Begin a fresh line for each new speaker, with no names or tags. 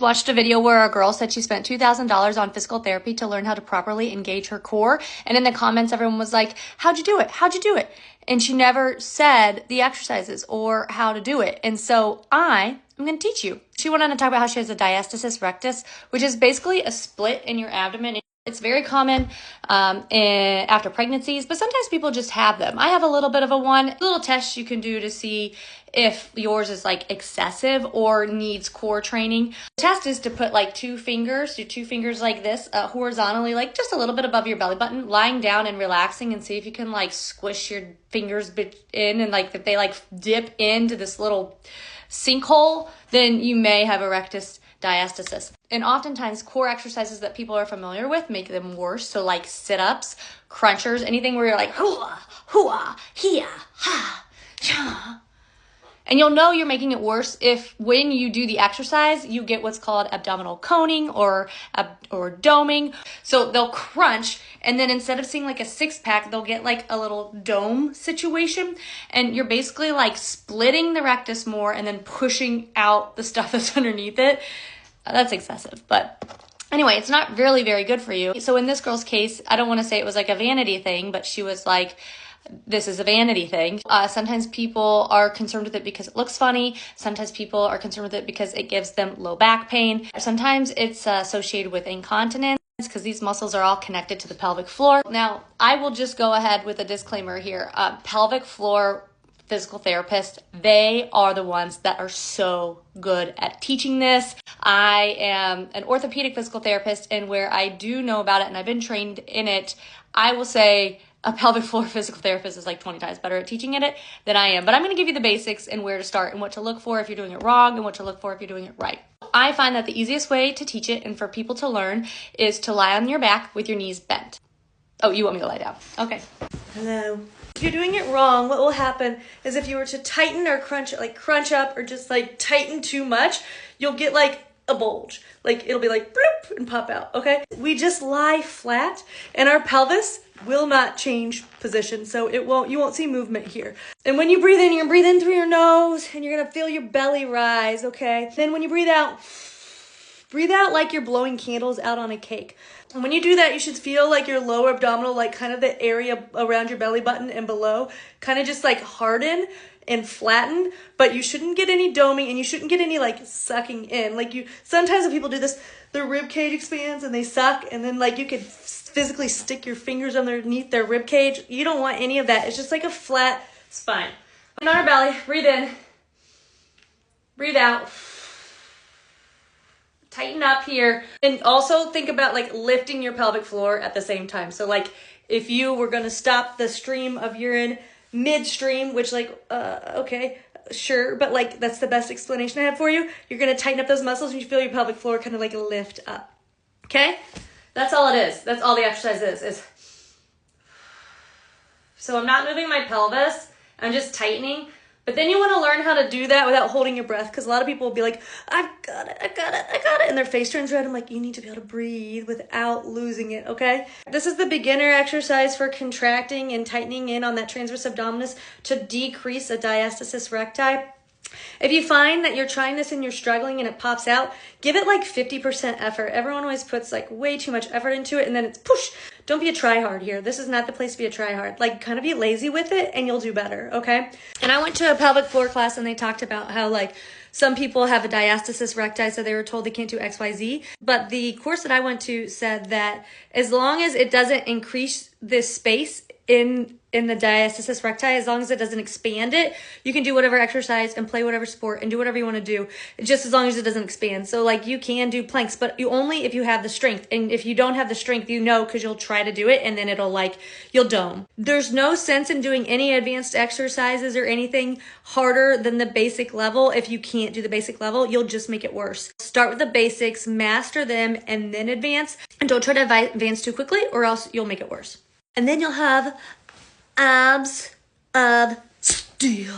Watched a video where a girl said she spent $2,000 on physical therapy to learn how to properly engage her core. And in the comments, everyone was like, how'd you do it? How'd you do it? And she never said the exercises or how to do it. And so I'm going to teach you. She went on to talk about how she has a diastisis rectus, which is basically a split in your abdomen. It's very common after pregnancies, but sometimes people just have them. I have a little bit of a one. A little test you can do to see if yours is like excessive or needs core training. The test is to put like do two fingers like this, horizontally, like just a little bit above your belly button, lying down and relaxing, and see if you can like squish your fingers in, and like if they like dip into this little sinkhole, then you may have a rectus diastasis. And oftentimes core exercises that people are familiar with make them worse. So like sit-ups, crunchers, anything where you're like hoo-ah, hoo-ah, hee-ah, ha, cha. And you'll know you're making it worse if when you do the exercise, you get what's called abdominal coning or doming. So they'll crunch, and then instead of seeing like a six-pack, they'll get like a little dome situation. And you're basically like splitting the rectus more and then pushing out the stuff that's underneath it. That's excessive, but anyway, it's not really very good for you. So in this girl's case, I don't want to say it was like a vanity thing, but she was like, this is a vanity thing. Sometimes people are concerned with it because it looks funny. Sometimes people are concerned with it because it gives them low back pain. Sometimes it's associated with incontinence because these muscles are all connected to the pelvic floor. Now, I will just go ahead with a disclaimer here. Pelvic floor physical therapists, they are the ones that are so good at teaching this. I am an orthopedic physical therapist, and where I do know about it and I've been trained in it, I will say a pelvic floor physical therapist is like 20 times better at teaching it than I am. But I'm going to give you the basics and where to start and what to look for if you're doing it wrong and what to look for if you're doing it right. I find that the easiest way to teach it and for people to learn is to lie on your back with your knees bent. Oh, you want me to lie down? Okay. Hello. If you're doing it wrong, what will happen is if you were to tighten or crunch up or just like tighten too much, you'll get like a bulge. Like it'll be like bloop and pop out, okay? We just lie flat and our pelvis will not change position. So you won't see movement here. And when you breathe in, you're gonna breathe in through your nose and you're gonna feel your belly rise, okay? Then when you breathe out like you're blowing candles out on a cake. And when you do that, you should feel like your lower abdominal, like kind of the area around your belly button and below, kind of just like harden and flatten, but you shouldn't get any doming and you shouldn't get any like sucking in. Sometimes when people do this, their rib cage expands and they suck, and then like you could physically stick your fingers underneath their rib cage. You don't want any of that. It's just like a flat spine. And on our belly, breathe in, breathe out. Tighten up here. And also think about like lifting your pelvic floor at the same time. So like if you were going to stop the stream of urine midstream, which like, okay, sure. But like, that's the best explanation I have for you. You're going to tighten up those muscles and you feel your pelvic floor kind of like lift up. Okay. That's all it is. That's all the exercise is. So I'm not moving my pelvis. I'm just tightening. But then you want to learn how to do that without holding your breath, because a lot of people will be like, I've got it, and their face turns red. I'm like, you need to be able to breathe without losing it, okay? This is the beginner exercise for contracting and tightening in on that transverse abdominis to decrease a diastasis recti. If you find that you're trying this and you're struggling and it pops out, give it like 50% effort. Everyone always puts like way too much effort into it and then it's push. Don't be a tryhard here. This is not the place to be a tryhard. Like kind of be lazy with it and you'll do better, okay? And I went to a pelvic floor class and they talked about how like some people have a diastasis recti, so they were told they can't do X, Y, Z. But the course that I went to said that as long as it doesn't increase this space in the diastasis recti, as long as it doesn't expand it, you can do whatever exercise and play whatever sport and do whatever you want to do, just as long as it doesn't expand. So like you can do planks, but you only if you have the strength. And if you don't have the strength, you know, because you'll try to do it and then you'll dome. There's no sense in doing any advanced exercises or anything harder than the basic level. If you can't do the basic level, you'll just make it worse. Start with the basics, master them, and then advance. And don't try to advance too quickly or else you'll make it worse. And then you'll have abs of steel.